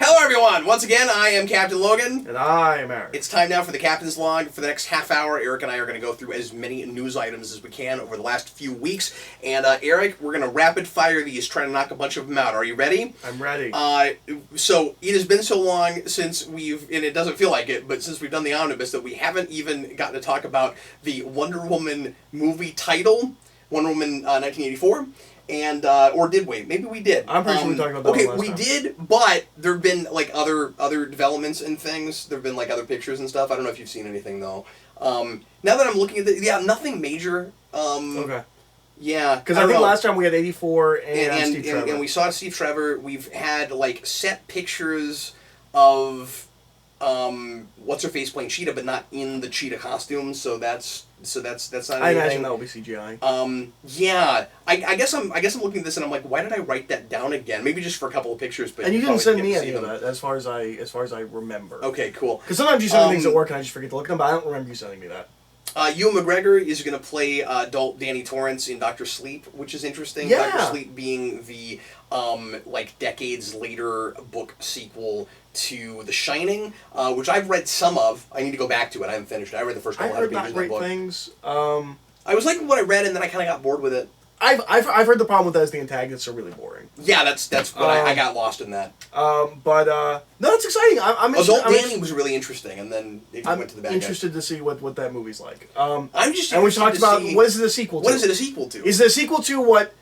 Hello everyone! Once again, I am Captain Logan. And I am Eric. It's time now for the Captain's Log. For the next half hour, Eric and I are going to go through as many news items as we can over the last few weeks. And Eric, we're going to rapid fire these, trying to knock a bunch of them out. Are you ready? I'm ready. So, it has been so long since we've, and it doesn't feel like it, but since we've done the omnibus, that we haven't even gotten to talk about the Wonder Woman movie title, Wonder Woman 1984. And, or did we? Maybe we did. I'm pretty sure we talked about that okay, last we time. did, but there have been, like, other developments and things. There have been, like, other pictures and stuff. I don't know if you've seen anything, though. Now that I'm looking at the... Yeah, nothing major. Okay. Yeah. Because I think last time we had 84 and Steve Trevor. And we saw Steve Trevor. We've had, like, set pictures of... what's-her-face playing Cheetah, but not in the Cheetah costume, so that's not anything. I imagine that will be CGI. Yeah. I guess I'm looking at this and I'm like, why did I write that down again? Maybe just for a couple of pictures, but and you didn't send me any of that, as far as I remember. Okay, cool. Because sometimes you send me things at work and I just forget to look at them, but I don't remember you sending me that. Ewan McGreggor is going to play adult Danny Torrance in Dr. Sleep, which is interesting. Yeah. Dr. Sleep being the, like, decades later book sequel to The Shining, which I've read some of. I need to go back to it. I haven't finished it. I read the first couple hundred pages of that book. Things. I was liking what I read, and then I kind of got bored with it. I've heard the problem with that is the antagonists are really boring. Yeah, that's what I got lost in that. But no, it's exciting. Adult Danny was really interesting, and then it went to the bad guy. I'm interested to see what that movie's like. I'm just and we talked about what is it a sequel to? What is it a sequel to? Is it a sequel to what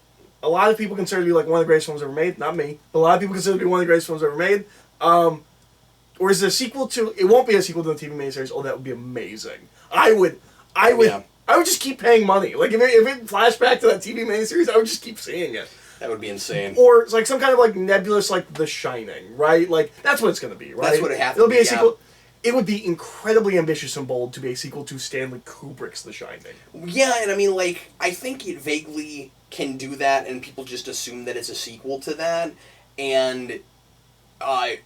a lot of people consider to be like one of the greatest films ever made? Not me, but a lot of people consider to be one of the greatest films ever made. Or is it a sequel to? It won't be a sequel to the TV miniseries. Oh, that would be amazing. I would. Yeah. I would just keep paying money. Like, if it flashed back to that TV miniseries, I would just keep seeing it. That would be insane. Or it's like some kind of like nebulous, like The Shining, right? Like, that's what it's going to be, right? That's what it has to be. It'll be a sequel. It would be incredibly ambitious and bold to be a sequel to Stanley Kubrick's The Shining. Yeah, and I mean, like, I think it vaguely can do that, and people just assume that it's a sequel to that, and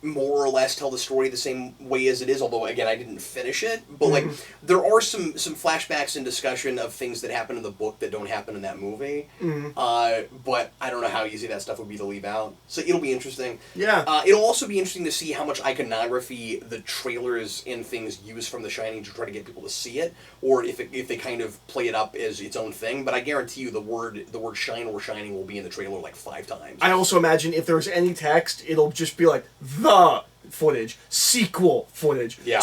more or less tell the story the same way as it is, although, again, I didn't finish it. But, like, there are some flashbacks and discussion of things that happen in the book that don't happen in that movie. But I don't know how easy that stuff would be to leave out. So it'll be interesting. Yeah. It'll also be interesting to see how much iconography the trailers and things use from The Shining to try to get people to see it, or if they kind of play it up as its own thing. But I guarantee you the word shine or shining will be in the trailer like 5 times. I also imagine if there's any text, it'll just be like, the footage, sequel footage, footage,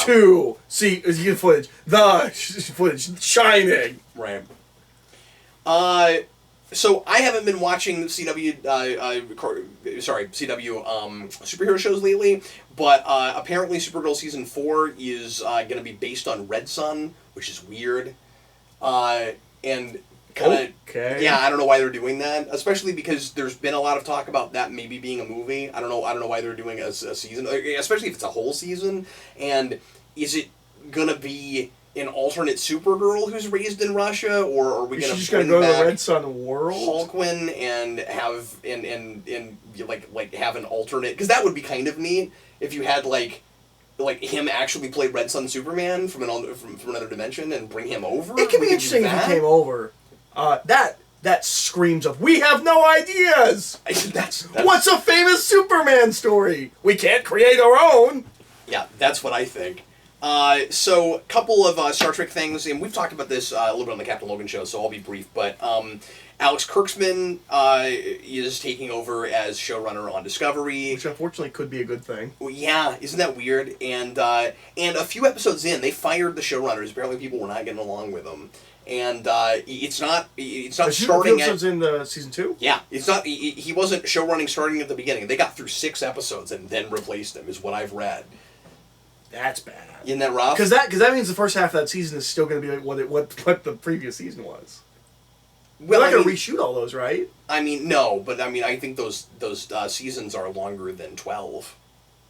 the footage, Shining. Right. So I haven't been watching CW superhero shows lately, but apparently Supergirl season 4 is going to be based on Red Sun, which is weird, and kind of yeah, I don't know why they're doing that, especially because there's been a lot of talk about that maybe being a movie. I don't know why they're doing a season, especially if it's a whole season. And is it gonna be an alternate Supergirl who's raised in Russia, or are we gonna just gonna go to the Red Sun world, Hulkman, and have and like have an alternate? Because that would be kind of neat if you had like him actually play Red Sun Superman from another dimension and bring him over. It could be interesting if he came over. That screams of, we have no ideas! That's What's a famous Superman story? We can't create our own! Yeah, that's what I think. So, a couple of Star Trek things, and we've talked about this a little bit on the Captain Logan show, so I'll be brief, but Alex Kurtzman is taking over as showrunner on Discovery. Which unfortunately could be a good thing. Well, yeah, isn't that weird? And a few episodes in, they fired the showrunners. Apparently people were not getting along with them. And it's not starting episodes in the season 2? Yeah, it's not. He wasn't showrunning starting at the beginning. They got through 6 episodes and then replaced him, is what I've read. That's bad. Isn't that rough? Because that means the first half of that season is still going to be like what the previous season was. Well, they're not going to reshoot all those, right? I mean, no, but I mean, I think those seasons are longer than 12.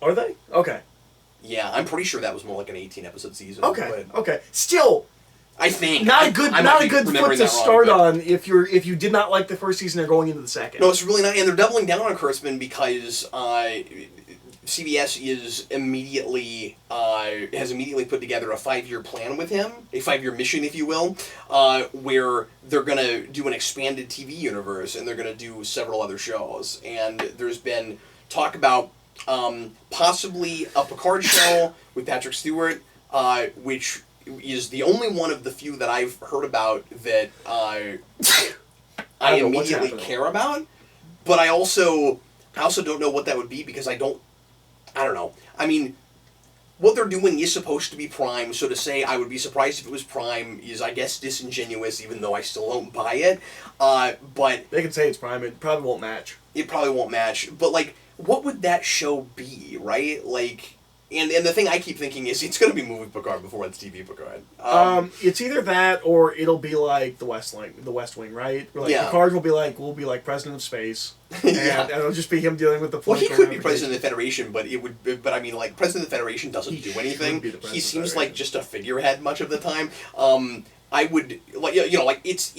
Are they? Okay. Yeah, I'm pretty sure that was more like an 18-episode season. Okay. Okay. Still. I think not a good foot to start on if you did not like the first season and going into the second. No, it's really not, and they're doubling down on Kurtzman because CBS is immediately has immediately put together a 5-year plan with him, a 5-year mission, if you will, where they're going to do an expanded TV universe and they're going to do several other shows. And there's been talk about possibly a Picard show with Patrick Stewart, which is the only one of the few that I've heard about that I immediately care about. But I also don't know what that would be because I don't know. I mean, what they're doing is supposed to be Prime, so to say I would be surprised if it was Prime is, I guess, disingenuous, even though I still don't buy it. But they can say it's Prime, it probably won't match. It probably won't match. But, like, what would that show be, right? Like, and the thing I keep thinking is it's going to be movie Picard before it's TV Picard. It's either that or it'll be like the West Wing, right? Like, yeah. Picard will be like president of space, and, yeah. and it'll just be him dealing with the. Well, he could be president of the Federation, but it would. But I mean, like, president of the Federation doesn't do anything. He seems like just a figurehead much of the time. I would like it's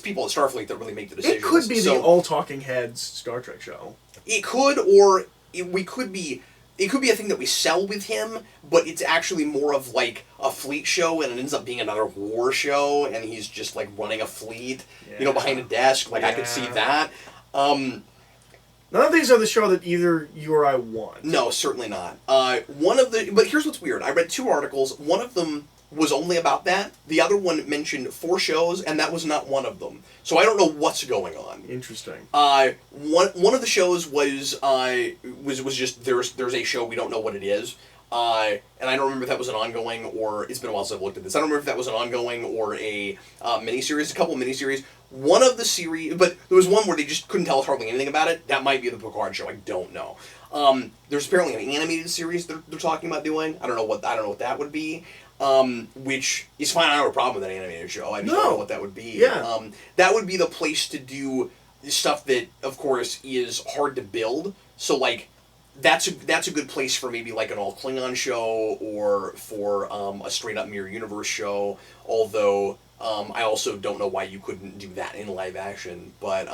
people at Starfleet that really make the decisions. It could be the all talking heads Star Trek show. It could, or we could be. It could be a thing that we sell with him, but it's actually more of like a fleet show, and it ends up being another war show, and he's just like running a fleet, behind a desk. Like I could see that. None of these are the show that either you or I want. No, certainly not. But here's what's weird. I read 2 articles. One of them was only about that. The other one mentioned 4 shows, and that was not one of them. So I don't know what's going on. Interesting. One of the shows was just there's a show, we don't know what it is. And I don't remember if that was an ongoing or it's been a while since I've looked at this. I don't remember if that was an ongoing or a miniseries, a couple of miniseries. One of the series, but there was one where they just couldn't tell us hardly anything about it. That might be the Picard show. I don't know. There's apparently an animated series they're talking about doing. I don't know what that would be. Which is fine. I don't have a problem with that animated show. I just don't know what that would be. Yeah. That would be the place to do stuff that, of course, is hard to build. So, like, that's a good place for maybe like an all Klingon show or for a straight up Mirror Universe show. Although I also don't know why you couldn't do that in live action. But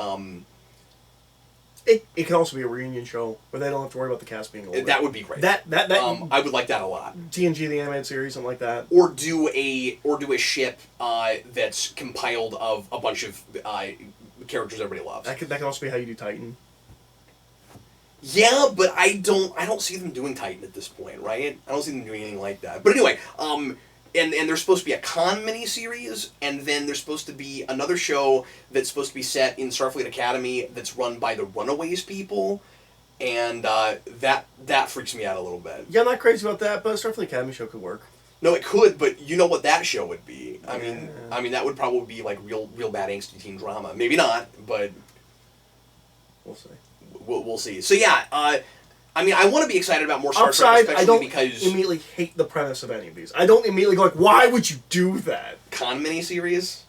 it can also be a reunion show where they don't have to worry about the cast being older. That would be great. That I would like that a lot. TNG the animated series, something like that. Or do a ship that's compiled of a bunch of characters everybody loves. That can also be how you do Titan. Yeah, but I don't see them doing Titan at this point, right? I don't see them doing anything like that. But anyway, and there's supposed to be a Khan miniseries, and then there's supposed to be another show that's supposed to be set in Starfleet Academy that's run by the Runaways people, and that freaks me out a little bit. Yeah, I'm not crazy about that, but a Starfleet Academy show could work. No, it could, but you know what that show would be. I mean that would probably be like real bad angsty teen drama. Maybe not, but we'll see. We'll see. So yeah, I mean, I want to be excited about more Star Trek, especially I don't because immediately hate the premise of any of these. I don't immediately go like, why would you do that? Khan miniseries?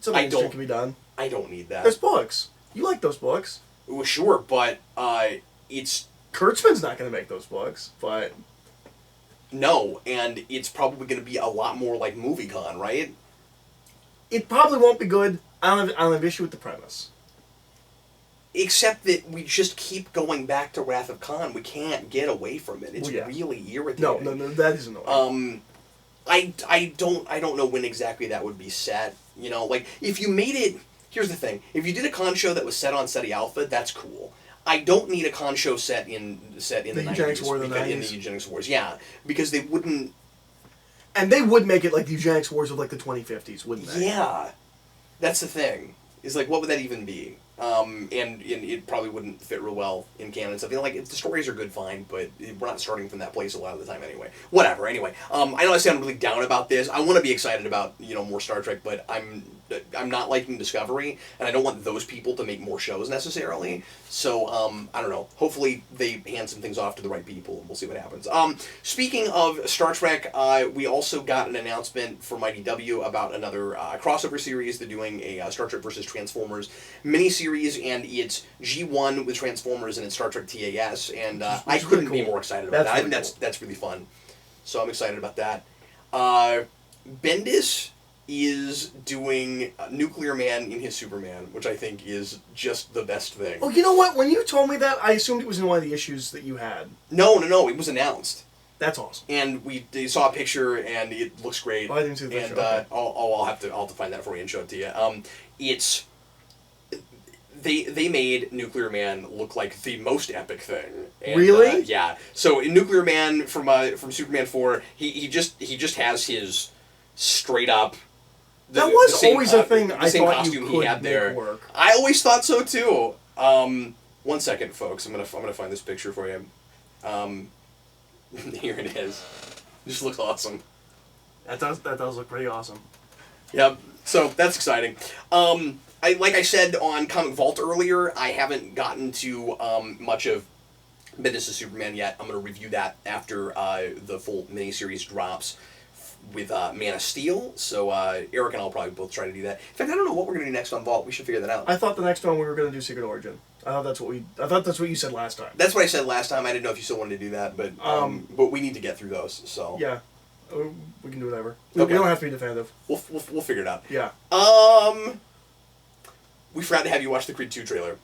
Something interesting can be done. I don't need that. There's books. You like those books. Well, sure, but it's... Kurtzman's not going to make those books, but... No, and it's probably going to be a lot more like MovieCon, right? It probably won't be good. I don't have issue with the premise. Except that we just keep going back to Wrath of Khan. We can't get away from it. It's really irritating. No, that isn't annoying. I don't know when exactly that would be set. You know, like, if you made it... Here's the thing. If you did a con show that was set on SETI Alpha, that's cool. I don't need a con show set in the 90s. Eugenics War of the 90s. In the Eugenics Wars, yeah. Because they wouldn't... And they would make it like the Eugenics Wars of like the 2050s, wouldn't they? Yeah. That's the thing. Is like, what would that even be? And it probably wouldn't fit real well in canon and stuff. You know, like, the stories are good, fine, but we're not starting from that place a lot of the time anyway. Whatever, anyway. I know I sound really down about this. I want to be excited about, more Star Trek, but I'm not liking Discovery, and I don't want those people to make more shows necessarily. So, I don't know. Hopefully they hand some things off to the right people, and we'll see what happens. Speaking of Star Trek, we also got an announcement from IDW about another crossover series. They're doing a Star Trek vs. Transformers miniseries, and it's G1 with Transformers, and it's Star Trek TAS, and I couldn't be more excited about that. I think that's really fun. So I'm excited about that. Bendis is doing Nuclear Man in his Superman, which I think is just the best thing. Oh, you know what? When you told me that, I assumed it was in one of the issues that you had. No, it was announced. That's awesome. And we saw a picture, and it looks great. Oh, I didn't see the picture. And okay. I'll have to find that for you and show it to you. It's they made Nuclear Man look like the most epic thing. And, really? Yeah. So in Nuclear Man from Superman 4, he just has his straight up. That was always a thing I thought you could he had there. Make work. I always thought so too. 1 second, folks. I'm gonna find this picture for you. Here it is. It just looks awesome. That does look pretty awesome. Yep. So that's exciting. Like I said on Comic Vault earlier, I haven't gotten to much of Bendis' Superman yet. I'm going to review that after the full miniseries drops with Man of Steel. So Eric and I'll probably both try to do that. In fact, I don't know what we're going to do next on Vault. We should figure that out. I thought the next one we were going to do Secret Origin. I thought that's what you said last time. That's what I said last time. I didn't know if you still wanted to do that, but we need to get through those. So yeah, we can do whatever. Okay. We don't have to be definitive. We'll figure it out. Yeah. We forgot to have you watch the Creed 2 trailer.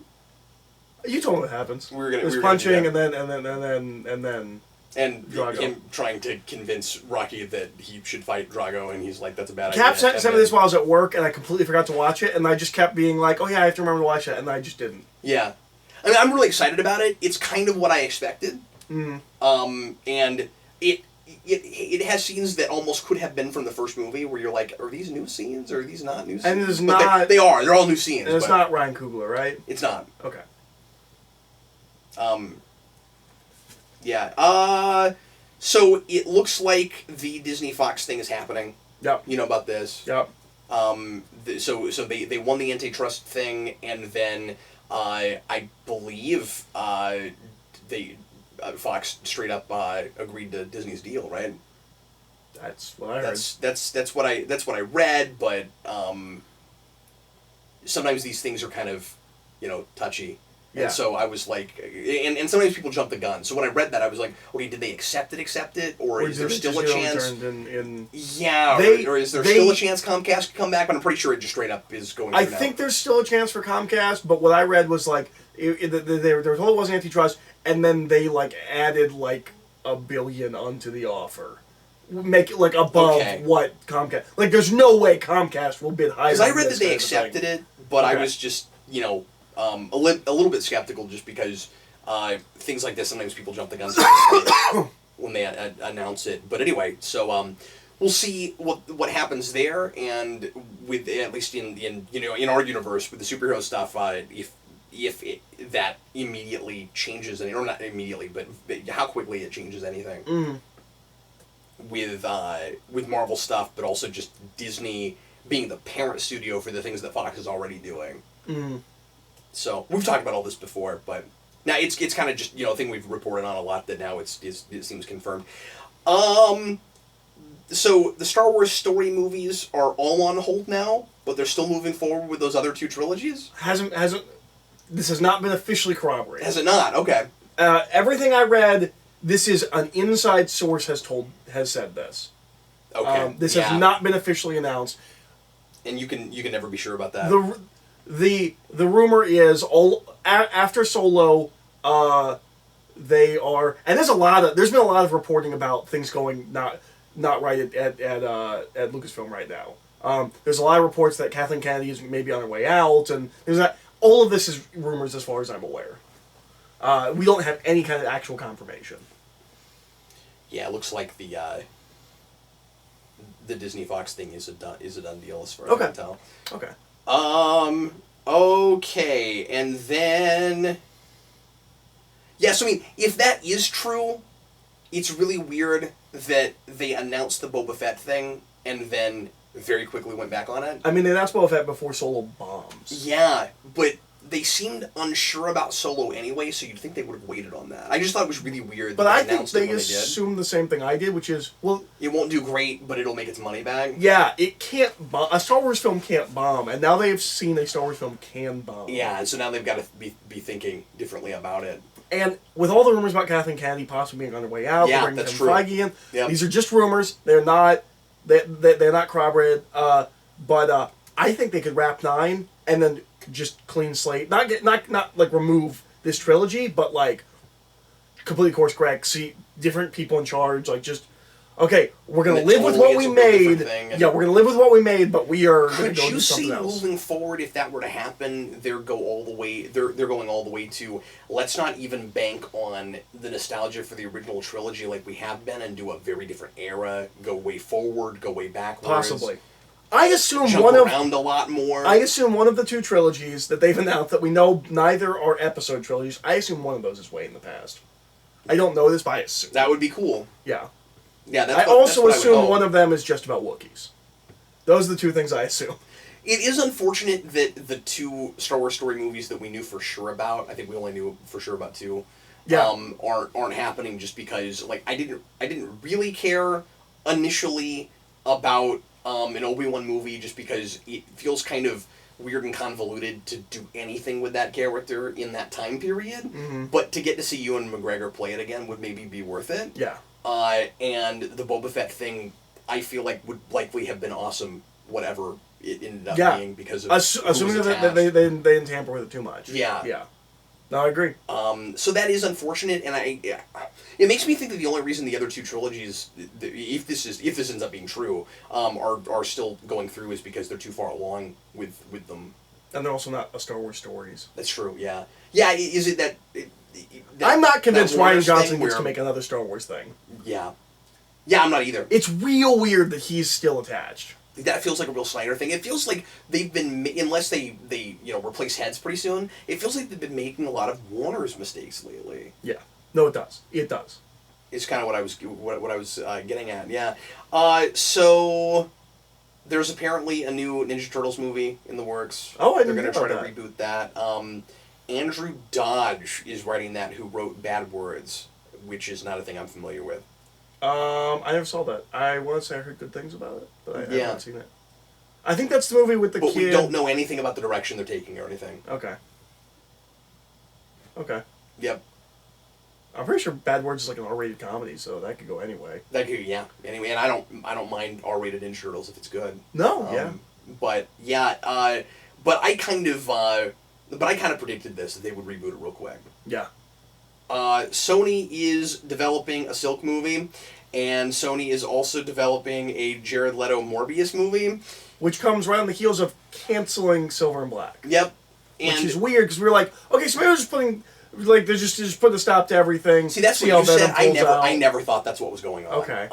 You told me what happens. There's punching and then and Drago. him trying to convince Rocky that he should fight Drago, and he's like, "That's a bad Cap idea." sent me this while I was at work, and I completely forgot to watch it, and I just kept being like, "Oh yeah, I have to remember to watch it," and I just didn't. Yeah, I mean, I'm really excited about it. It's kind of what I expected. Mm. And it has scenes that almost could have been from the first movie, where you're like, are these new scenes or are these not new scenes? And it's not. They are. They're all new scenes. And it's not Ryan Coogler, right? It's not. Okay. Yeah. So it looks like the Disney Fox thing is happening. Yep. You know about this? Yep. So they won the antitrust thing, and then I believe Fox straight up agreed to Disney's deal, right? That's what I heard. That's what I read, but sometimes these things are kind of, touchy. Yeah. And so I was like, and sometimes people jump the gun. So when I read that, I was like, okay, did they accept it, or is there still a chance? Yeah, or is there still a chance Comcast could come back? But I'm pretty sure it just straight up is going. I think there's still a chance for Comcast, but what I read was like they were told it was antitrust, and then they added $1 billion onto the offer. Make it above what Comcast. There's no way Comcast will bid higher. Because I read that they accepted it, but I was just a little bit skeptical, just because things like this, sometimes people jump the gun when they announce it. But anyway, so we'll see what happens there, and with at least in our universe with the superhero stuff, if that immediately changes anything, or not immediately, but how quickly it changes anything. Mm. With Marvel stuff, but also just Disney being the parent studio for the things that Fox is already doing. Mm. So we've talked about all this before, but now it's kind of just a thing we've reported on a lot that now it seems confirmed. So the Star Wars story movies are all on hold now, but they're still moving forward with those other two trilogies. This has not been officially corroborated. Has it not? Okay. Everything I read, this is an inside source has said this. Okay. This has not been officially announced. And you can never be sure about that. The rumor is after Solo, they are, and there's been a lot of reporting about things going not right at Lucasfilm right now. There's a lot of reports that Kathleen Kennedy is maybe on her way out, and there's that. All of this is rumors as far as I'm aware. We don't have any kind of actual confirmation. Yeah, it looks like the Disney Fox thing is a done deal as far as I can tell. Okay. Okay, and then so I mean, if that is true, it's really weird that they announced the Boba Fett thing and then very quickly went back on it. I mean, they announced Boba Fett before Solo bombs. Yeah, but they seemed unsure about Solo anyway, so you'd think they would have waited on that. I just thought it was really weird. But I think they assumed the same thing I did, which is, it won't do great, but it'll make its money back. Yeah, it can't bomb. A Star Wars film can't bomb, and now they've seen a Star Wars film can bomb. Yeah, and so now they've got to be thinking differently about it. And with all the rumors about Kathleen Kennedy possibly being on her way out, that's true. Feige in, these are just rumors. They're not They're not corroborated. But I think they could wrap 9 and then just clean slate. Not like remove this trilogy, but like completely course correct. See different people in charge. Like just okay, we're gonna live with what we made. Yeah, we're gonna live with what we made, but we are gonna go do something else. Could you see moving forward, if that were to happen, they're going all the way to let's not even bank on the nostalgia for the original trilogy like we have been, and do a very different era. Go way forward, go way backwards. Possibly. I assume around a lot more. I assume one of the 2 trilogies that they've announced that we know neither are episode trilogies. I assume one of those is way in the past. I don't know this, but I assume that would be cool. Yeah. Yeah. I also assume one of them is just about Wookiees. Those are the 2 things I assume. It is unfortunate that the 2 Star Wars story movies that we knew for sure about, I think we only knew for sure about 2, aren't happening just because like I didn't really care initially about an Obi-Wan movie just because it feels kind of weird and convoluted to do anything with that character in that time period. Mm-hmm. But to get to see Ewan McGregor play it again would maybe be worth it. Yeah. And the Boba Fett thing, I feel like would likely have been awesome, whatever it ended up being, because of assuming that they didn't tamper with it too much. Yeah. Yeah. No, I agree. So that is unfortunate, and it makes me think that the only reason the other 2 trilogies, if this ends up being true, are still going through is because they're too far along with them. And they're also not a Star Wars stories. That's true. Yeah. Yeah. Is it that? I'm not convinced Rian Johnson gets to make another Star Wars thing. Yeah. Yeah, I'm not either. It's real weird that he's still attached. That feels like a real Snyder thing. It feels like they've been, unless they replace heads pretty soon, it feels like they've been making a lot of Warner's mistakes lately. Yeah. No, it does. It does. It's kind of what I was getting at. Yeah. So there's apparently a new Ninja Turtles movie in the works. Oh, I didn't know They're going to try that. to reboot that. Andrew Dodge is writing that, who wrote Bad Words, which is not a thing I'm familiar with. I never saw that. I want to say I heard good things about it, but I haven't seen it. I think that's the movie with the kid. But we don't know anything about the direction they're taking or anything. Okay. Okay. Yep. I'm pretty sure Bad Words is like an R-rated comedy, so that could go anyway. That could, yeah. Anyway, and I don't mind R-rated Ninja Turtles if it's good. No, yeah. But yeah, but I kind of predicted this, that they would reboot it real quick. Yeah. Sony is developing a Silk movie, and Sony is also developing a Jared Leto Morbius movie, which comes right on the heels of canceling Silver and Black. Yep. Which is weird because we were like, okay, so maybe we're just putting, like, they're just putting a stop to everything. See, that's what you said. I never thought that's what was going on. Okay.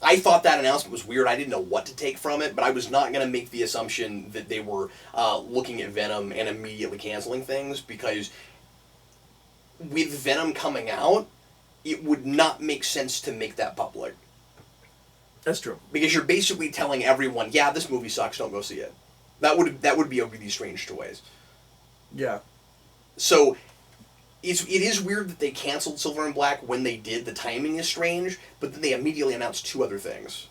I thought that announcement was weird. I didn't know what to take from it, but I was not going to make the assumption that they were looking at Venom and immediately canceling things, because with Venom coming out, it would not make sense to make that public. That's true. Because you're basically telling everyone, yeah, this movie sucks, don't go see it. That would be a really strange choice. Yeah. So it is weird that they canceled Silver and Black when they did. The timing is strange, but then they immediately announced 2 other things.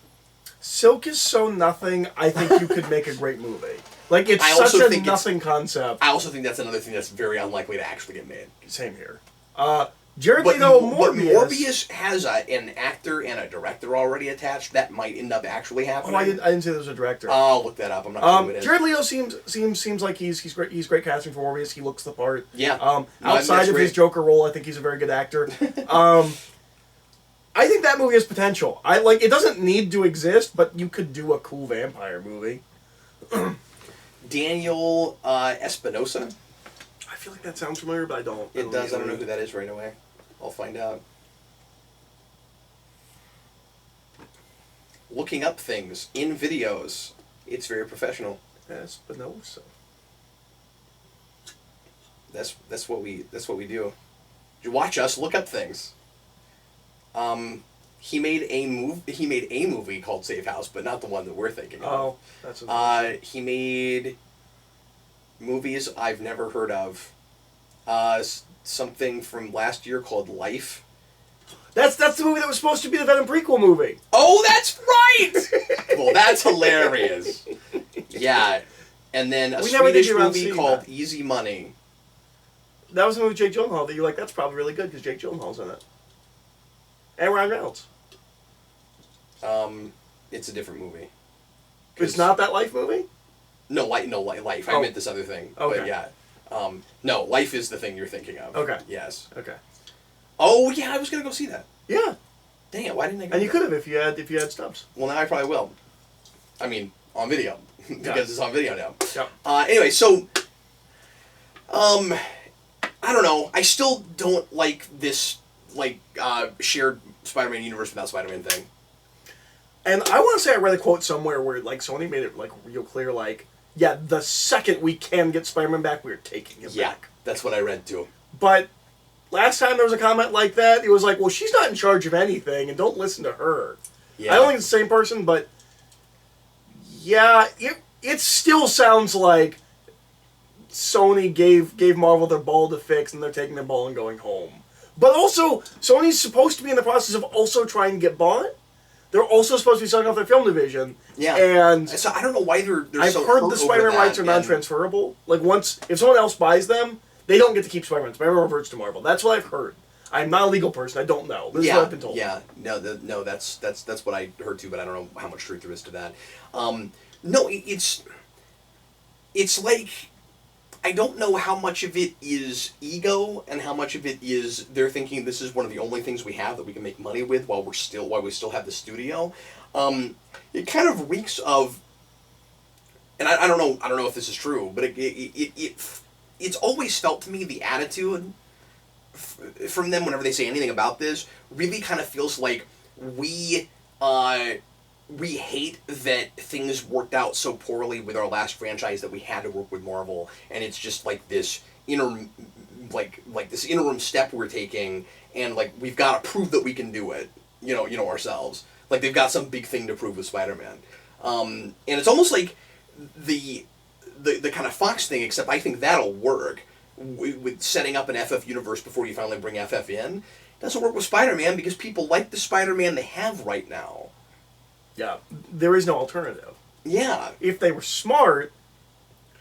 Silk is so nothing, I think you could make a great movie. Like, it's such a nothing concept. I also think that's another thing that's very unlikely to actually get made. Same here. Jared Leto Morbius has an actor and a director already attached. That might end up actually happening. Oh, I didn't say there was a director. I'll look that up. I'm not sure who it is. Jared Leto seems like he's great. He's great casting for Morbius. He looks the part. Yeah. Outside of his Joker role, I think he's a very good actor. I think that movie has potential. It doesn't need to exist, but you could do a cool vampire movie. Daniel Espinosa. I feel like that sounds familiar, but I don't. It does. I don't know who that is right away. I'll find out. Looking up things in videos. It's very professional. Espinosa. That's what we do. You watch us look up things. He made a movie called Safe House, but not the one that we're thinking of. Oh, that's he made movies I've never heard of. Something from last year called Life. That's the movie that was supposed to be the Venom prequel movie. Oh, that's right! Well, that's hilarious. Yeah. And then a Swedish movie called Easy Money. That was the movie with Jake Gyllenhaal that you're like, that's probably really good because Jake Gyllenhaal's in it. And Ryan Reynolds. It's a different movie. It's not that Life movie? No, Life. I meant this other thing. Okay. But yeah. No, Life is the thing you're thinking of. Okay. Yes. Okay. Oh, yeah, I was going to go see that. Yeah. Dang it, why didn't I go? And you could have if you had stubs. Well, now I probably will. I mean, on video. Because it's on video now. Yeah. Anyway, so... I don't know. I still don't like this, shared Spider-Man universe without Spider-Man thing. And I want to say I read a quote somewhere where, Sony made it, real clear, yeah, the second we can get Spider-Man back, we're taking him back. That's what I read, too. But last time there was a comment like that, it was like, well, she's not in charge of anything, and don't listen to her. Yeah. I don't think it's the same person, but... Yeah, it still sounds like Sony gave Marvel their ball to fix, and they're taking their ball and going home. But also, Sony's supposed to be in the process of also trying to get bought. They're also supposed to be selling off their film division. Yeah. And so I don't know why they're I've so heard the Spider-Man rights are non-transferable. If someone else buys them, they don't get to keep Spider-Man. Spider-Man reverts to Marvel. That's what I've heard. I'm not a legal person. I don't know. This is what I've been told. Yeah. No, that's what I heard too, but I don't know how much truth there is to that. No, it's like... I don't know how much of it is ego and how much of it is they're thinking this is one of the only things we have that we can make money with while we still have the studio. It kind of reeks of, and I don't know if this is true, but it's always felt to me the attitude from them whenever they say anything about this really kind of feels like we hate that things worked out so poorly with our last franchise that we had to work with Marvel, and it's just like this interim step we're taking, and we've got to prove that we can do it, ourselves. Like they've got some big thing to prove with Spider-Man, and it's almost like the kind of Fox thing, except I think that'll work with setting up an FF universe before you finally bring FF in. It doesn't work with Spider-Man because people like the Spider-Man they have right now. Yeah, there is no alternative. Yeah. If they were smart,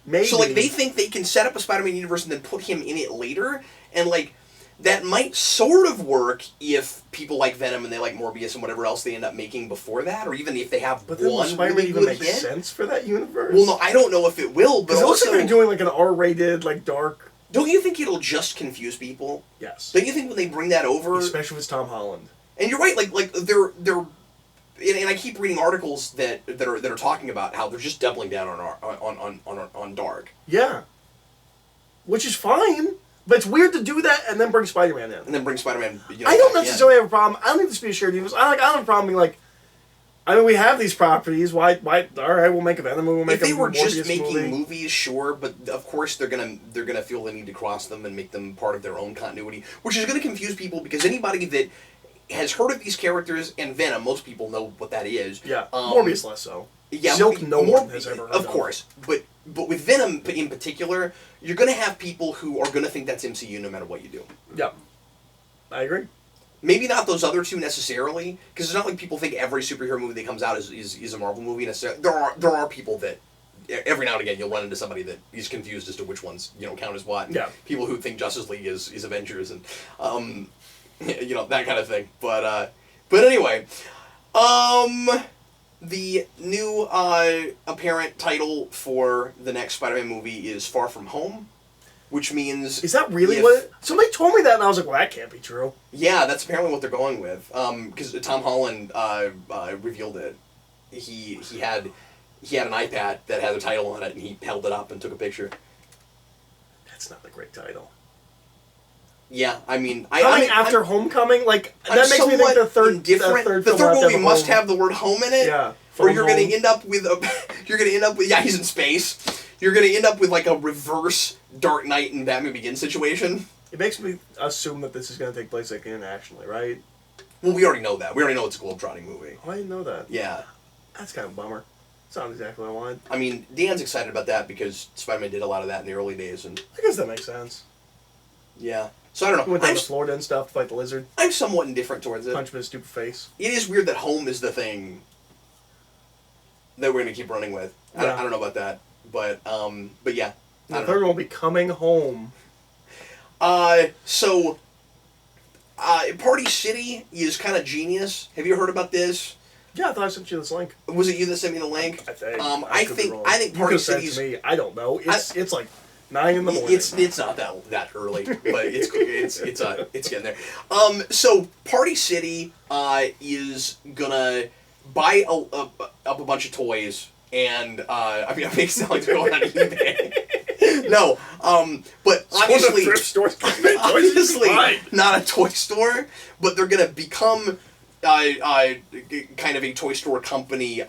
maybe... So, they think they can set up a Spider-Man universe and then put him in it later, and, that might sort of work if people like Venom and they like Morbius and whatever else they end up making before that, or even if they have but then one Spider-Man really even good makes hit. sense for that universe? Well, no, I don't know if it will, but also... it looks like they're doing, an R-rated, dark... Don't you think it'll just confuse people? Yes. Don't you think when they bring that over... Especially if it's Tom Holland. And you're right, they're... And I keep reading articles that are talking about how they're just doubling down on dark. Yeah, which is fine, but it's weird to do that and then bring Spider-Man in. And then bring Spider-Man. I don't necessarily have a problem. I don't think this be a shared universe. I don't have a problem being we have these properties. Why? All right, we'll make a Venom movie. We'll make if they were Morbius just making movie. movies, sure, but of course they're gonna feel the need to cross them and make them part of their own continuity, which is gonna confuse people because anybody that has heard of these characters, and Venom, most people know what that is. Yeah, Morbius less so. Yeah, Silk, no one has ever heard of course, but with Venom in particular, you're going to have people who are going to think that's MCU no matter what you do. Yeah, I agree. Maybe not those other two necessarily, because it's not like people think every superhero movie that comes out is a Marvel movie necessarily. There are people that every now and again you'll run into somebody that is confused as to which ones count as what. Yeah. People who think Justice League is Avengers and that kind of thing. But anyway, the new apparent title for the next Spider-Man movie is Far From Home, which means... Is that really what... Somebody told me that and I was like, well, that can't be true. Yeah, that's apparently what they're going with. Because Tom Holland revealed it. He had an iPad that had a title on it and he held it up and took a picture. That's not a great title. Yeah, I mean... after Homecoming? That makes me think the third movie must have the word home in it. Yeah. Or you're going to end up with yeah, he's in space. You're going to end up with a reverse Dark Knight and Batman Begins situation. It makes me assume that this is going to take place internationally, right? Well, we already know that. We already know it's a globetrotting movie. Oh, I didn't know that. Yeah. That's kind of a bummer. It's not exactly what I wanted. I mean, Dan's excited about that because Spider-Man did a lot of that in the early days. And I guess that makes sense. Yeah. So I don't know. He went down to Florida and stuff to fight the lizard. I'm somewhat indifferent towards it. Punch him in his stupid face. It is weird that home is the thing that we're going to keep running with. Yeah. I don't know about that. But yeah. The third one will be Coming Home. So Party City is kind of genius. Have you heard about this? Yeah, I thought I sent you this link. Was it you that sent me the link? I think. I think Party City's... To me. I don't know. It's like 9 in the morning. It's not that early, but it's getting there. So Party City is gonna buy up a bunch of toys, and I mean, it makes it sound like they're going on eBay. No, but obviously, obviously not a toy store, but they're gonna become kind of a toy store company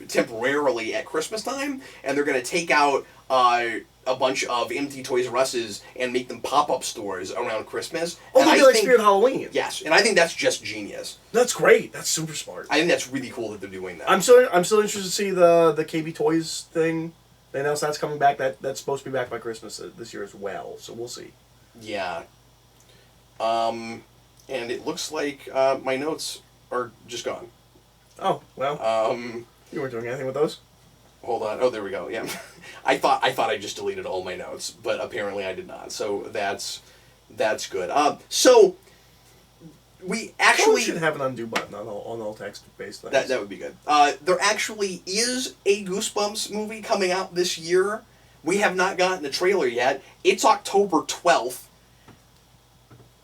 temporarily at Christmas time, and they're gonna take out a bunch of empty Toys R Us's and make them pop-up stores around Christmas. Oh, they'll be like Spirit Halloween. Yes, and I think that's just genius. That's great. That's super smart. I think that's really cool that they're doing that. I'm still interested to see the KB Toys thing. They announced that's coming back. That's supposed to be back by Christmas this year as well. So we'll see. Yeah. And it looks like my notes are just gone. Oh well. You weren't doing anything with those? Hold on. Oh, there we go. Yeah. I thought I just deleted all my notes, but apparently I did not. So that's good. So we actually should have an undo button on all text-based things. That would be good. There actually is a Goosebumps movie coming out this year. We have not gotten the trailer yet. It's October 12th.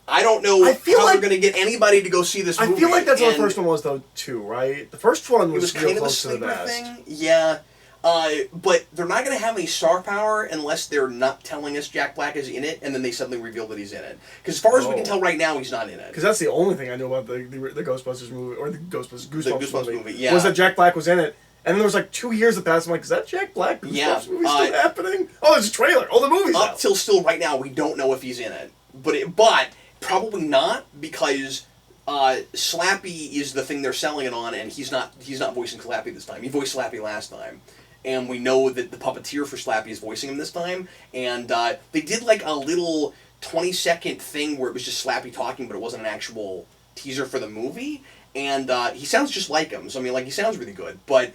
I don't know how they're going to get anybody to go see this movie. I feel like that's what the first one was, though, too, right? The first one was kind of a sleeper thing. Yeah. But they're not going to have any star power unless they're not telling us Jack Black is in it, and then they suddenly reveal that he's in it. Because as far as we can tell right now, he's not in it. Because that's the only thing I know about the Ghostbusters movie, or the Goosebumps movie. Yeah. Was that Jack Black was in it. And then there was like 2 years that passed. I'm like, is that Jack Black? Goosebumps movie still happening? Oh, there's a trailer. Oh, the movie's out. Up till still right now, we don't know if he's in it. But probably not, because Slappy is the thing they're selling it on, and he's not voicing Slappy this time. He voiced Slappy last time. And we know that the puppeteer for Slappy is voicing him this time. And they did like a little 20-second thing where it was just Slappy talking, but it wasn't an actual teaser for the movie. And he sounds just like him. So, I mean, like, he sounds really good. But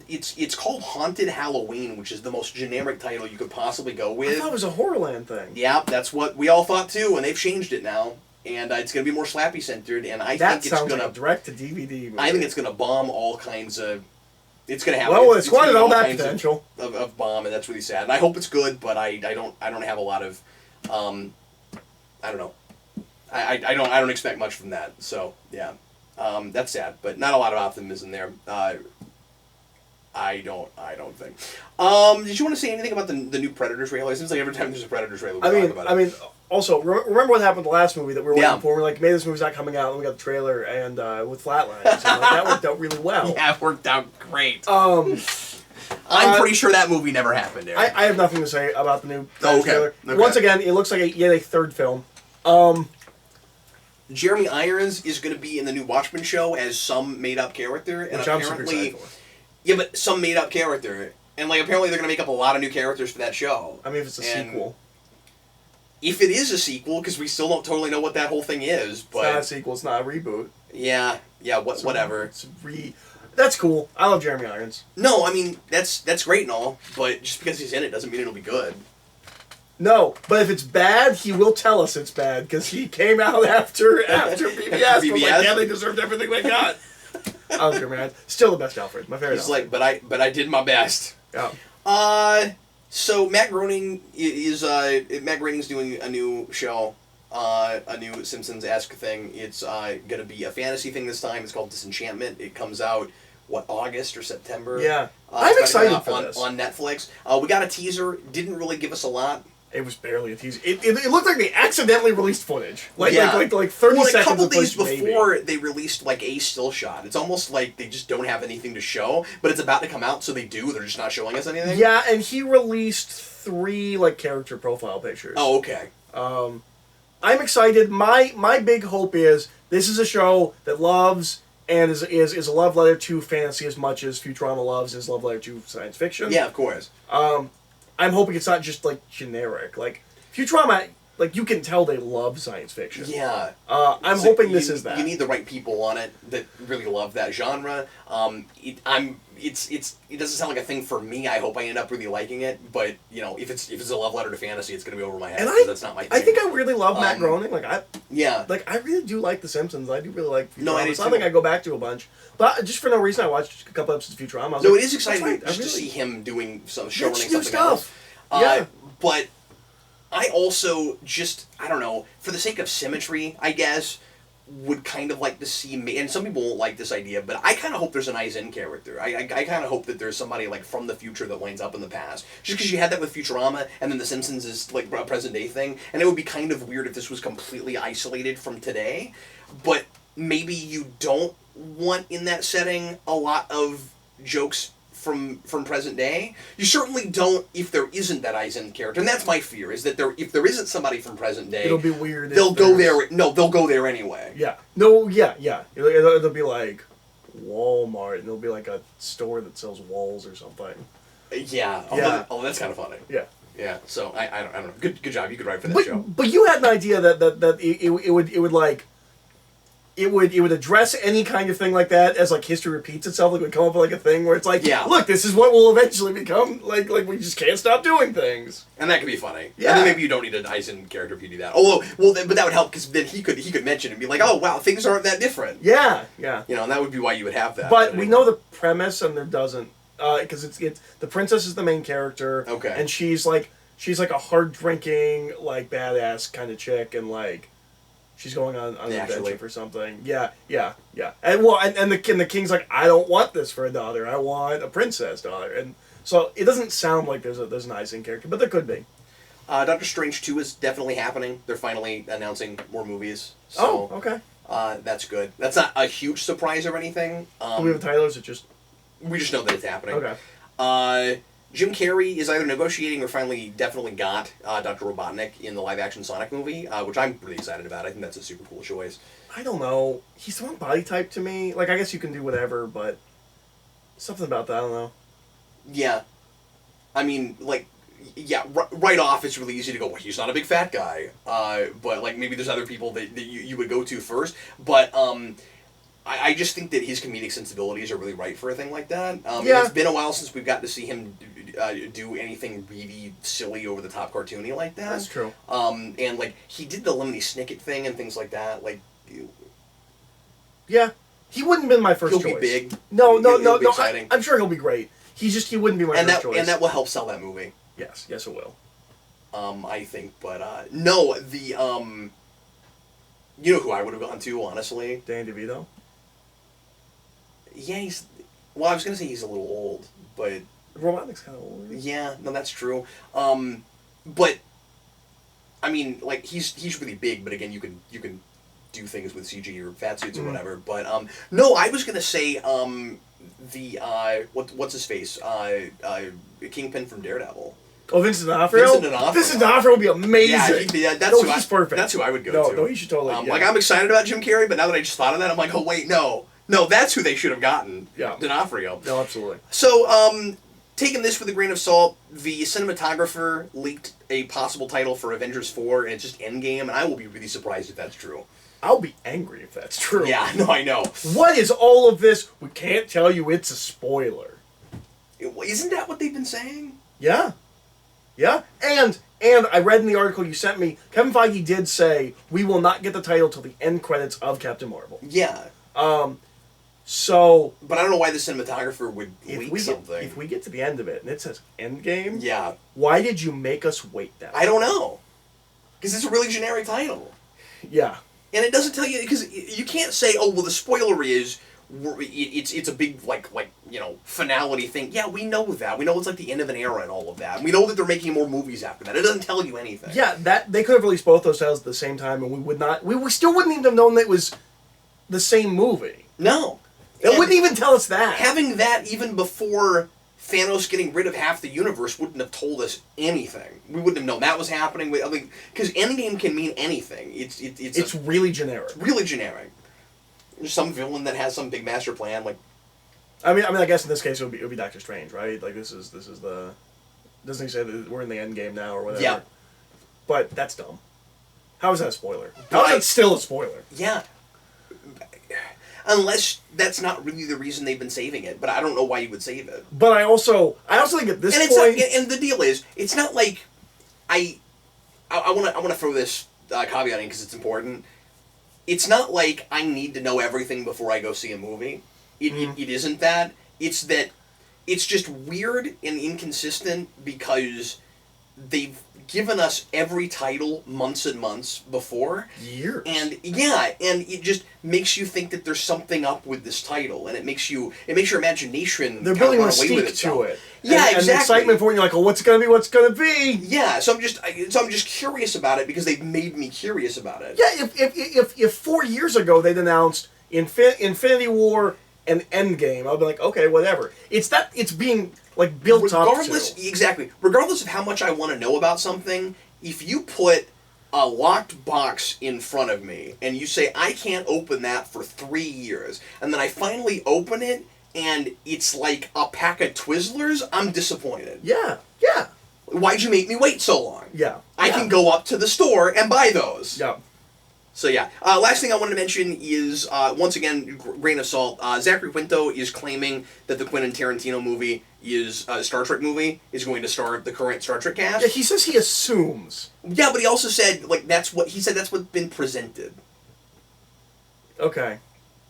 it's called Haunted Halloween, which is the most generic title you could possibly go with. I thought it was a Horrorland thing. Yeah, that's what we all thought, too. And they've changed it now. And it's going to be more Slappy-centered. And I think it's going to... That sounds like a direct-to-DVD movie. I think it's going to bomb all kinds of... It's going to have... Well, it's quite all that potential. Of bomb, and that's really sad. And I hope it's good, but I don't have a lot of... I don't know. I don't expect much from that. So, yeah. That's sad, but not a lot of optimism there. I don't think. Did you want to say anything about the new Predator trailer? It seems like every time there's a Predator trailer, we talk about it. I mean, also, remember what happened the last movie that we were waiting for? We're like, maybe this movie's not coming out, and we got the trailer, and with Flatlines, and that worked out really well. Yeah, it worked out great. I'm pretty sure that movie never happened, Eric. I have nothing to say about the new trailer. Okay. Once again, it looks like yet a third film. Jeremy Irons is going to be in the new Watchmen show as some made-up character, and which apparently, I'm super excited for. Yeah, but some made-up character, and like apparently they're going to make up a lot of new characters for that show. I mean, if it's a sequel. If it is a sequel, because we still don't totally know what that whole thing is, but it's not a sequel. It's not a reboot. Yeah, whatever. That's cool. I love Jeremy Irons. No, I mean that's great and all, but just because he's in it doesn't mean it'll be good. No, but if it's bad, he will tell us it's bad, because he came out after BBS. Was like, yeah, they deserved everything they got. I love Jeremy Irons. Still the best Alfred. My favorite. He's Alfred. Like, but I did my best. Yeah. So Matt Groening Groening's doing a new show, a new Simpsons-esque thing. It's gonna be a fantasy thing this time. It's called Disenchantment. It comes out August or September. Yeah, I'm excited for this on Netflix. We got a teaser. Didn't really give us a lot. It was barely a teaser. It looked like they accidentally released footage. Like 30 seconds. A couple days before they released like a still shot. It's almost like they just don't have anything to show, but it's about to come out, so they do. They're just not showing us anything. Yeah, and he released 3 like character profile pictures. Oh, okay. I'm excited. My big hope is this is a show that loves and is a love letter to fantasy as much as Futurama loves his love letter to science fiction. Yeah, of course. I'm hoping it's not just like generic. Like Futurama like, you can tell they love science fiction. Yeah. I'm hoping this is that. You need the right people on it that really love that genre. It doesn't sound like a thing for me. I hope I end up really liking it, but if it's a love letter to fantasy, it's gonna be over my head. And that's not my thing. I think I really love Matt Groening. Like I really do like The Simpsons. I do really like Futurama. No, I do It's something I go back to a bunch. But just for no reason, I watched a couple episodes of Futurama. No, it is exciting just to see him doing some showrunning something else. Yeah. But I also I don't know, for the sake of symmetry, I guess, would kind of like to see me, and some people won't like this idea, but I kind of hope there's an Eisen character. I kind of hope that there's somebody like from the future that winds up in the past. Just because you had that with Futurama, and then The Simpsons is like a present day thing, and it would be kind of weird if this was completely isolated from today, but maybe you don't want in that setting a lot of jokes from present day. You certainly don't if there isn't that Eisen character, and that's my fear, is that if there isn't somebody from present day, it'll be weird. They'll go there. No, they'll go there anyway. Yeah. No. Yeah. Yeah. It'll be like Walmart, and it'll be like a store that sells walls or something. Yeah. Yeah. Oh, that's kind of funny. Yeah. Yeah. So I don't know. Good job. You could write for that show. But you had an idea that it would address any kind of thing like that as like history repeats itself. Like, it would come up with like a thing where it's like, look, this is what will eventually become. Like we just can't stop doing things. And that could be funny. Yeah. And then maybe you don't need an Eisen character if you do that. Although, but that would help because then he could mention and be like, oh wow, things aren't that different. Yeah. Yeah. And that would be why you would have that. But we know the premise, and there doesn't, because it's the princess is the main character. Okay. And she's like a hard drinking, like, badass kind of chick, and like she's going on an adventure for something. Yeah. And the king's like, I don't want this for a daughter. I want a princess daughter. And so it doesn't sound like there's an Eisen character, but there could be. Doctor Strange 2 is definitely happening. They're finally announcing more movies. So, okay. That's good. That's not a huge surprise or anything. Do we have a title, or is it just... We just know that it's happening. Okay. Jim Carrey is either negotiating or finally definitely got Dr. Robotnik in the live-action Sonic movie, which I'm really excited about. I think that's a super cool choice. I don't know. He's the wrong body type to me. Like, I guess you can do whatever, but something about that, I don't know. Yeah. I mean, like, yeah, right off it's really easy to go, well, he's not a big fat guy. But, like, maybe there's other people that you would go to first. But, I just think that his comedic sensibilities are really right for a thing like that. It's been a while since we've got to see him do anything really silly, over-the-top cartoony like that. That's true. And, like, he did the Lemony Snicket thing and things like that. Like, yeah. He wouldn't have been my first choice. He'll be big. No. Exciting. I'm sure he'll be great. He wouldn't be my first choice. And that will help sell that movie. Yes, it will. I think. But, no, you know who I would have gone to, honestly? Danny DeVito? Yeah, well, I was going to say he's a little old, but... Robotnik's kind of old. Yeah, no, that's true. But, I mean, like, he's really big, but again, you can do things with CG or fat suits or whatever. But, no, I was going to say, what's his face? Kingpin from Daredevil. Oh, Vincent D'Onofrio? Vincent D'Onofrio would be amazing. Yeah, he's perfect. That's who I would go to. No, he should totally. Like, I'm excited about Jim Carrey, but now that I just thought of that, I'm like, oh, wait, no, that's who they should have gotten. Yeah. D'Onofrio. No, absolutely. So, taking this with a grain of salt, the cinematographer leaked a possible title for Avengers 4, and it's just Endgame, and I will be really surprised if that's true. I'll be angry if that's true. Yeah, no, I know. What is all of this? We can't tell you it's a spoiler. Isn't that what they've been saying? Yeah. Yeah. And I read in the article you sent me, Kevin Feige did say, we will not get the title till the end credits of Captain Marvel. Yeah. So... But I don't know why the cinematographer would leak something. If we get to the end of it and it says Endgame... Yeah. Why did you make us wait that long? I don't know. Because it's a really generic title. Yeah. And it doesn't tell you... Because you can't say, oh, well, the spoiler is... It's a big, like finality thing. Yeah, we know that. We know it's like the end of an era and all of that. And we know that they're making more movies after that. It doesn't tell you anything. Yeah, that they could have released both those titles at the same time, and we would not. We still wouldn't even have known that it was the same movie. No, it wouldn't even tell us that. Having that even before Thanos getting rid of half the universe wouldn't have told us anything. We wouldn't have known that was happening. I mean, because Endgame can mean anything. It's really generic. Really generic. There's some villain that has some big master plan, like. I mean, I guess in this case it would be Doctor Strange, right? Like this is the. Doesn't he say that we're in the end game now or whatever? Yeah. But that's dumb. How is that a spoiler? How is that still a spoiler? Yeah. Unless that's not really the reason they've been saving it, but I don't know why you would save it. But I also think at this point, and the deal is, it's not like I want to throw this caveat in because it's important. It's not like I need to know everything before I go see a movie. It isn't that. It's that it's just weird and inconsistent because they've given us every title months and months before. Years. And it just makes you think that there's something up with this title, and it makes your imagination. They're building a mystique to it. Yeah, and exactly. And the excitement for it, you're like, oh, what's it gonna be? What's it gonna be? Yeah, so I'm just curious about it because they've made me curious about it. Yeah, if 4 years ago they'd announced Infinity War and Endgame, I'd be like, okay, whatever. It's being like built up to. Exactly. Regardless of how much I want to know about something, if you put a locked box in front of me and you say I can't open that for 3 years, and then I finally open it and it's like a pack of Twizzlers, I'm disappointed. Yeah. Why'd you make me wait so long? Yeah. I can go up to the store and buy those. Yeah. So yeah, last thing I wanted to mention is, once again, grain of salt, Zachary Quinto is claiming that the Quentin Tarantino movie is, Star Trek movie, is going to star the current Star Trek cast. Yeah, he says he assumes. Yeah, but he also said, like, that's what's been presented. Okay.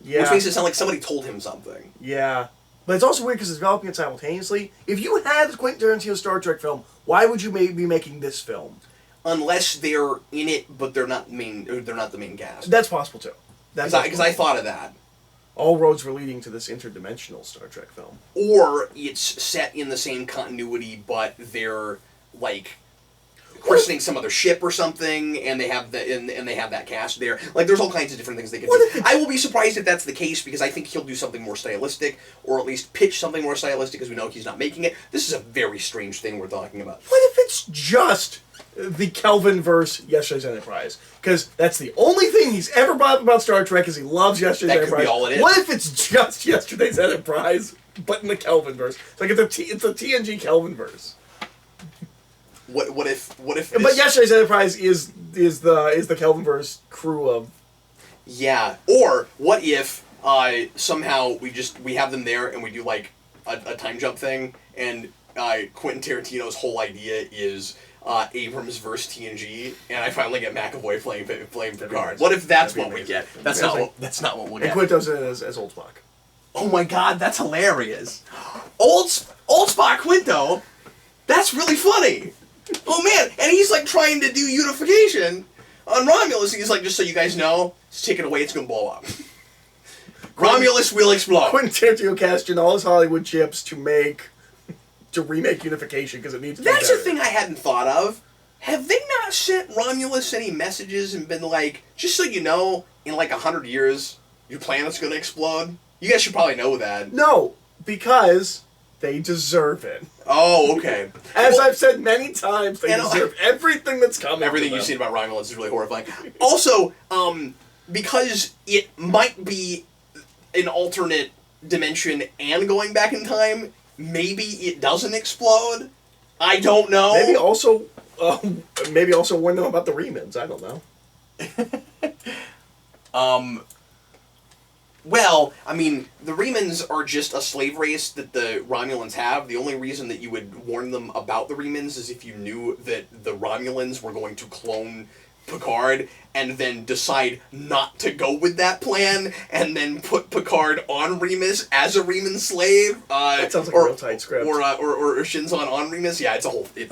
Yeah. Which makes it sound like somebody told him something. Yeah. But it's also weird because it's developing it simultaneously. If you had a Quentin Tarantino Star Trek film, why would you be making this film? Unless they're in it, but they're not the main cast. That's possible too. Because I thought of that. All roads were leading to this interdimensional Star Trek film. Or it's set in the same continuity, but they're like christening some other ship or something, and they have that cast there. Like, there's all kinds of different things they could do. I will be surprised if that's the case, because I think he'll do something more stylistic, or at least pitch something more stylistic, because we know he's not making it. This is a very strange thing we're talking about. What if it's just the Kelvin-verse Yesterday's Enterprise? Because that's the only thing he's ever brought up about Star Trek is he loves Yesterday's Enterprise. That could be all it is. What if it's just Yesterday's Enterprise, but in the Kelvin-verse? It's like it's a TNG Kelvin-verse. What if this... But Yesterday's Enterprise is the Kelvin-verse crew of... Yeah. Or what if somehow we have them there and we do like a time jump thing, and Quentin Tarantino's whole idea is Abrams versus TNG, and I finally get McAvoy playing Picard. What if that's what we get? That's not what we'll get. And Quinto's in it as Old Spock. Oh my God, that's hilarious. Old Spock Quinto. That's really funny. Oh man, and he's like trying to do unification on Romulus, and he's like, just so you guys know, just take it away, it's gonna blow up. Romulus will explode. Quentin Tarantino cast in all his Hollywood chips to remake Unification because it needs to be That's better. the thing I hadn't thought of. Have they not sent Romulus any messages and been like, just so you know, in like 100 years, your planet's gonna explode? You guys should probably know that. No, because they deserve it. Oh, okay. As I've said many times, they deserve everything that's coming. Everything you've seen about Romulus is really horrifying. Also, because it might be an alternate dimension and going back in time, maybe it doesn't explode. I don't know. Maybe also warn them about the remnants. I don't know. Well, I mean, the Remans are just a slave race that the Romulans have. The only reason that you would warn them about the Remans is if you knew that the Romulans were going to clone Picard and then decide not to go with that plan and then put Picard on Remus as a Reman slave. That sounds like a real tight script. Or Shinzon on Remus. Yeah, it's a whole thing.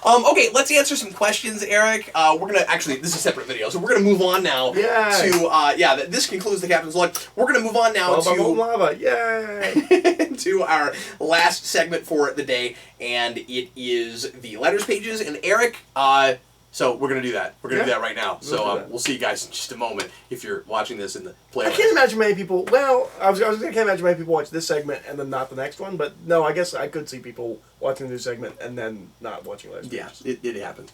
Okay, let's answer some questions, Eric. We're gonna actually, this is a separate video, so we're gonna move on now to this concludes the Captain's Log. We're gonna move on now to lava. Yay! to our last segment for the day, and it is the letters pages. And Eric, so we're going to do that. We're going to do that right now. So we'll see you guys in just a moment if you're watching this in the playlist. I can't imagine many people... Well, I can't imagine many people watch this segment and then not the next one. But no, I guess I could see people watching the new segment and then not watching last Yeah, it happened.